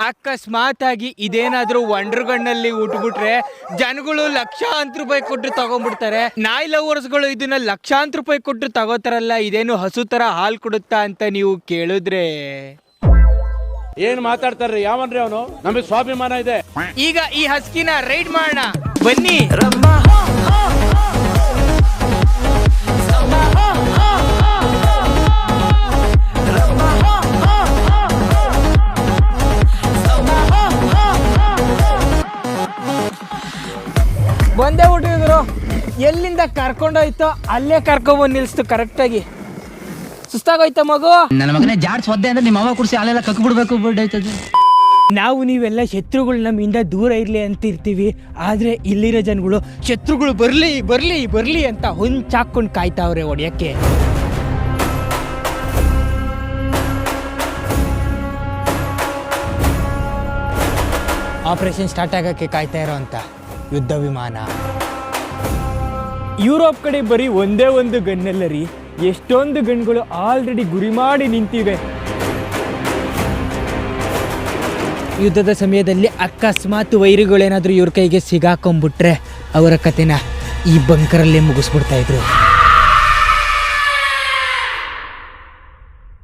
ಅಕಸ್ಮಾತ್ ಆಗಿ ಇದೇನಾದ್ರೂ ವಂಡರ್ಗಣ್ಣಲ್ಲಿ ಉಟ್ಬಿಟ್ರೆ ಜನಗಳು ಲಕ್ಷಾಂತರ ರೂಪಾಯಿ ಕೊಟ್ಟು ತಗೊಂಡ್ಬಿಡ್ತಾರೆ. ನಾಯಿ ಲವರ್ಸ್ಗಳು ಇದನ್ನ ಲಕ್ಷಾಂತರ ರೂಪಾಯಿ ಕೊಟ್ಟು ತಗೋತಾರಲ್ಲ, ಇದೇನು ಹಸು ತರ ಹಾಲು ಕೊಡುತ್ತಾ ಅಂತ ನೀವು ಕೇಳಿದ್ರೆ ಏನ್ ಮಾತಾಡ್ತಾರ್ರಿ? ಯಾವನ್ರಿ ಅವನು? ನಮಗೆ ಸ್ವಾಭಿಮಾನ ಇದೆ. ಈಗ ಈ ಹಸ್ಕಿನ ರೈಡ್ ಮಾಡೋಣ ಬನ್ನಿ. ಬಂದೇ ಬಿಟ್ಟಿದ್ರು, ಎಲ್ಲಿಂದ ಕರ್ಕೊಂಡೋಯ್ತೋ ಅಲ್ಲೇ ಕರ್ಕೊಂಡ್ಬಂದು ನಿಲ್ಸ್ತು ಕರೆಕ್ಟಾಗಿ. ಸುಸ್ತಾಗೋಯ್ತ ಮಗು? ನನ್ನ ಮಗನೇ ಜಾಡ್ಸ್ ಒದ್ದೆ ಅಂದ್ರೆ ನಿಮ್ಮ ಅವ ಕುಡಿಸಿ ಅಲ್ಲೆಲ್ಲ ಕಕ್ ಬಿಡ್ಬೇಕು ಬಿಡ್ತದೆ. ನಾವು ನೀವೆಲ್ಲ ಶತ್ರುಗಳು ನಮ್ಮಿಂದ ದೂರ ಇರಲಿ ಅಂತ ಇರ್ತೀವಿ, ಆದರೆ ಇಲ್ಲಿರೋ ಜನಗಳು ಶತ್ರುಗಳು ಬರಲಿ ಬರಲಿ ಬರಲಿ ಅಂತ ಹೊಂಚಾಕೊಂಡು ಕಾಯ್ತಾವ್ರೆ ಹೊಡೆಯೋಕ್ಕೆ. ಆಪರೇಷನ್ ಸ್ಟಾರ್ಟ್ ಆಗೋಕ್ಕೆ ಕಾಯ್ತಾ ಇರೋ ಅಂತ ಯುದ್ಧ ವಿಮಾನ. ಯುರೋಪ್ ಕಡೆ ಬರೀ ಒಂದೇ ಒಂದು ಗನ್ನಲ್ಲ ರೀ, ಎಷ್ಟೊಂದು ಗನ್ಗಳು ಆಲ್ರೆಡಿ ಗುರಿ ಮಾಡಿ ನಿಂತಿವೆ. ಯುದ್ಧದ ಸಮಯದಲ್ಲಿ ಅಕಸ್ಮಾತ್ ವೈರಿಗಳೇನಾದರೂ ಇವ್ರ ಕೈಗೆ ಸಿಗಾಕೊಂಡ್ಬಿಟ್ರೆ ಅವರ ಕತೆನ ಈ ಬಂಕರಲ್ಲೇ ಮುಗಿಸ್ಬಿಡ್ತಾ ಇದ್ರು.